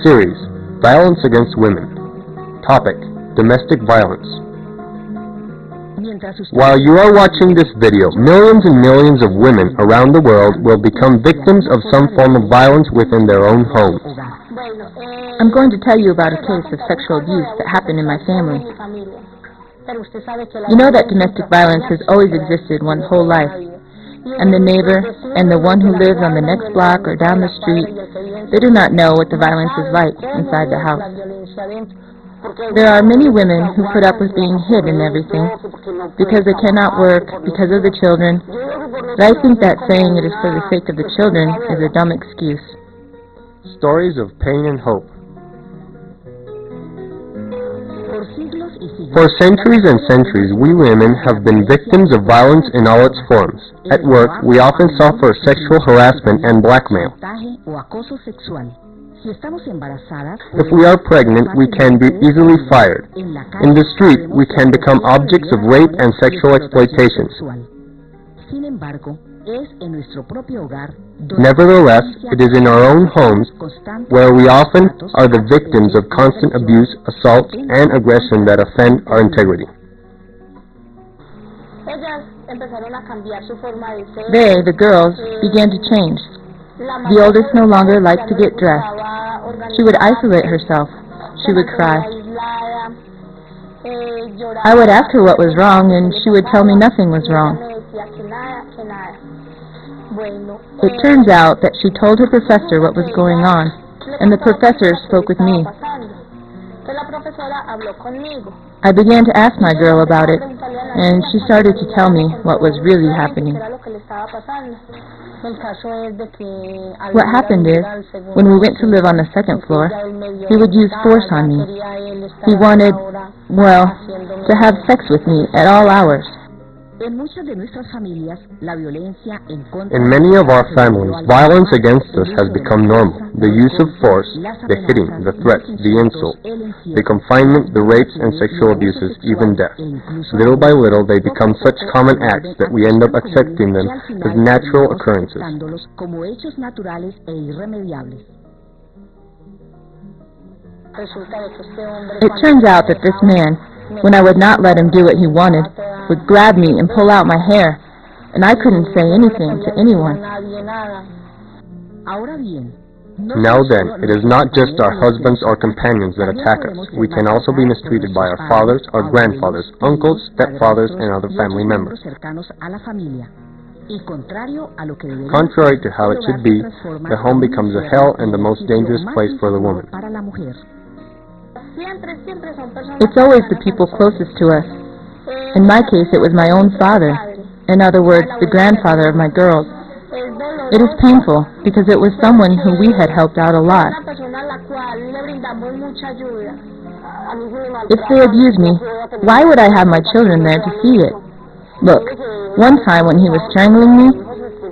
Series, Violence Against Women. Topic, Domestic Violence. While you are watching this video, millions and millions of women around the world will become victims of some form of violence within their own homes. I'm going to tell you about a case of sexual abuse that happened in my family. You know that domestic violence has always existed one's whole life, and the neighbor and the one who lives on the next block or down the street, they do not know what the violence is like inside the house. There are many women who put up with being hid and everything because they cannot work, because of the children, but I think that saying it is for the sake of the children is a dumb excuse. Stories of pain and hope. For centuries and centuries, we women have been victims of violence in all its forms. At work, we often suffer sexual harassment and blackmail. If we are pregnant, we can be easily fired. In the street, we can become objects of rape and sexual exploitation. Nevertheless, it is in our own homes where we often are the victims of constant abuse, assault, and aggression that offend our integrity. They, the girls, began to change. The oldest no longer liked to get dressed. She would isolate herself. She would cry. I would ask her what was wrong, and she would tell me nothing was wrong. It turns out that she told her professor what was going on, and the professor spoke with me. I began to ask my girl about it, and she started to tell me what was really happening. What happened is, when we went to live on the second floor, he would use force on me. He wanted, well, to have sex with me at all hours. In many of our families, violence against us has become normal. The use of force, the hitting, the threats, the insult, the confinement, the rapes and sexual abuses, even death. Little by little, they become such common acts that we end up accepting them as natural occurrences. It turns out that this man, when I would not let him do what he wanted, would grab me and pull out my hair, and I couldn't say anything to anyone. Now then, it is not just our husbands or companions that attack us. We can also be mistreated by our fathers, our grandfathers, uncles, stepfathers, and other family members. Contrary to how it should be, the home becomes a hell and the most dangerous place for the woman. It's always the people closest to us. In my case, it was my own father. In other words, the grandfather of my girls. It is painful because it was someone who we had helped out a lot. If they abuse me, why would I have my children there to see it? Look, one time when he was strangling me,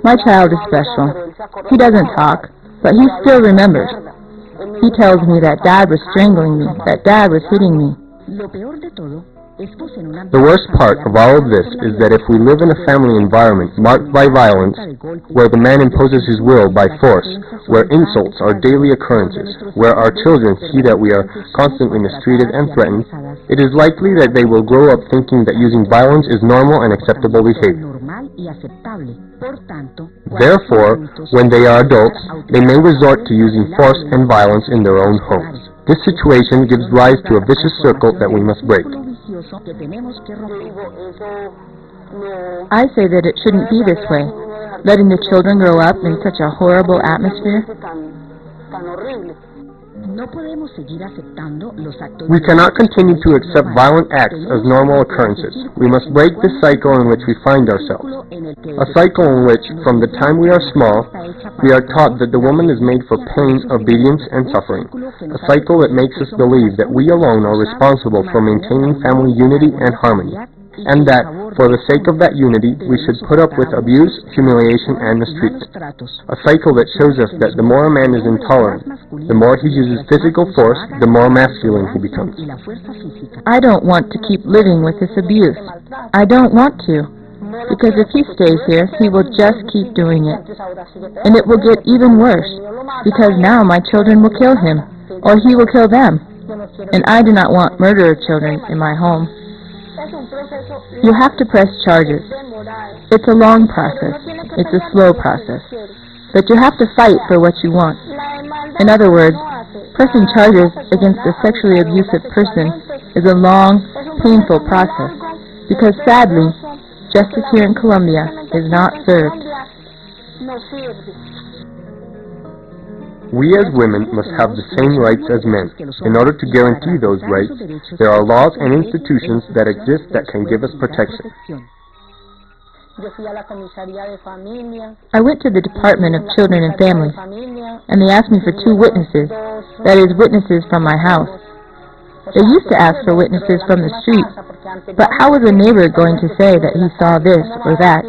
my child is special. He doesn't talk, but he still remembers. He tells me that Dad was strangling me, that Dad was hitting me. The worst part of all of this is that if we live in a family environment marked by violence, where the man imposes his will by force, where insults are daily occurrences, where our children see that we are constantly mistreated and threatened, it is likely that they will grow up thinking that using violence is normal and acceptable behavior. Therefore, when they are adults, they may resort to using force and violence in their own homes. This situation gives rise to a vicious circle that we must break. I say that it shouldn't be this way, letting the children grow up in such a horrible atmosphere. We cannot continue to accept violent acts as normal occurrences. We must break this cycle in which we find ourselves. A cycle in which, from the time we are small, we are taught that the woman is made for pain, obedience, and suffering. A cycle that makes us believe that we alone are responsible for maintaining family unity and harmony, and that, for the sake of that unity, we should put up with abuse, humiliation, and mistreatment. A cycle that shows us that the more a man is intolerant, the more he uses physical force, the more masculine he becomes. I don't want to keep living with this abuse. I don't want to, because if he stays here, he will just keep doing it. And it will get even worse, because now my children will kill him. or he will kill them. And I do not want murder of children in my home. You have to press charges. It's a long process. It's a slow process. But you have to fight for what you want. In other words, pressing charges against a sexually abusive person is a long, painful process, because sadly, justice here in Colombia is not served. We as women must have the same rights as men. In order to guarantee those rights, there are laws and institutions that exist that can give us protection. I went to the Department of Children and Families, and they asked me for 2 witnesses, that is, witnesses from my house. They used to ask for witnesses from the street, but how was a neighbor going to say that he saw this or that?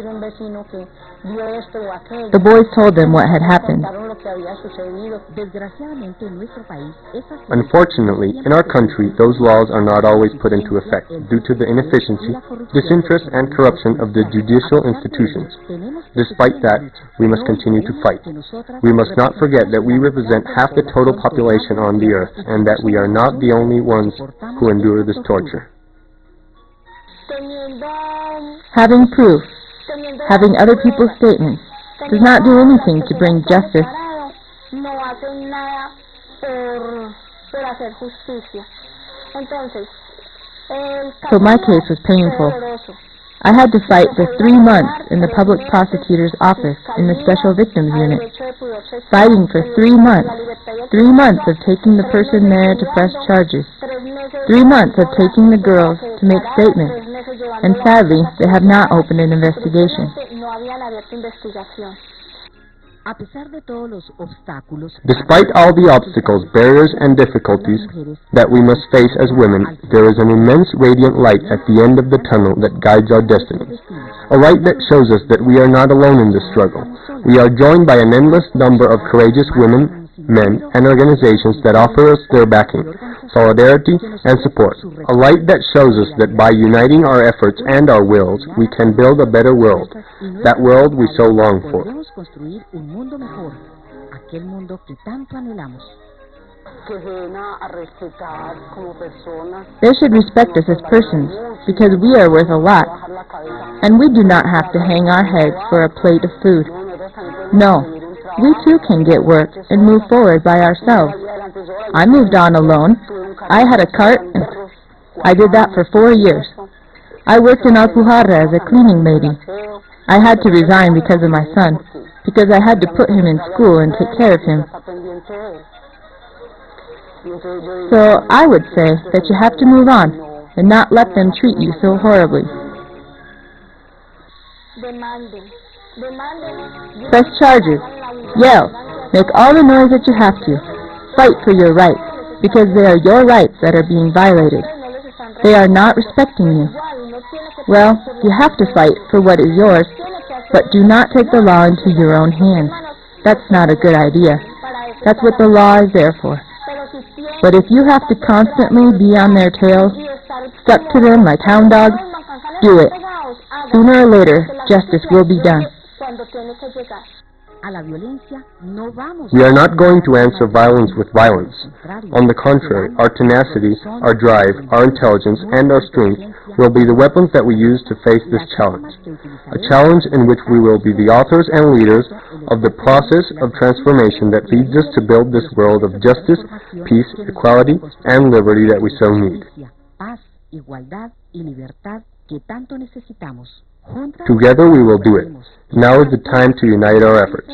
The boys told them what had happened. Unfortunately, in our country, those laws are not always put into effect due to the inefficiency, disinterest, and corruption of the judicial institutions. Despite that, we must continue to fight. We must not forget that we represent half the total population on the earth, and that we are not the only ones who endure this torture. Having proof, having other people's statements, does not do anything to bring justice. So my case was painful. I had to fight for 3 months in the public prosecutor's office in the Special Victims Unit. Fighting for 3 months. 3 months of taking the person there to press charges. 3 months of taking the girls to make statements. And sadly, they have not opened an investigation. Despite all the obstacles, barriers, and difficulties that we must face as women, there is an immense radiant light at the end of the tunnel that guides our destinies. A light that shows us that we are not alone in this struggle. We are joined by an endless number of courageous women, men, and organizations that offer us their backing, solidarity, and support. A light that shows us that by uniting our efforts and our wills, we can build a better world, that world we so long for. They should respect us as persons, because we are worth a lot, and we do not have to hang our heads for a plate of food. No, we too can get work and move forward by ourselves. I moved on alone. I had a cart, and I did that for 4 years. I worked in Alpujarra as a cleaning lady. I had to resign because of my son, because I had to put him in school and take care of him. So I would say that you have to move on and not let them treat you so horribly. Press charges, yell, make all the noise that you have to. Fight for your rights, because they are your rights that are being violated. They are not respecting you. Well, you have to fight for what is yours, but do not take the law into your own hands. That's not a good idea. That's what the law is there for. But if you have to constantly be on their tails, stuck to them like hound dogs, do it. Sooner or later, justice will be done. We are not going to answer violence with violence. On the contrary, our tenacity, our drive, our intelligence, and our strength will be the weapons that we use to face this challenge. A challenge in which we will be the authors and leaders of the process of transformation that leads us to build this world of justice, peace, equality, and liberty that we so need. Together we will do it. Now is the time to unite our efforts.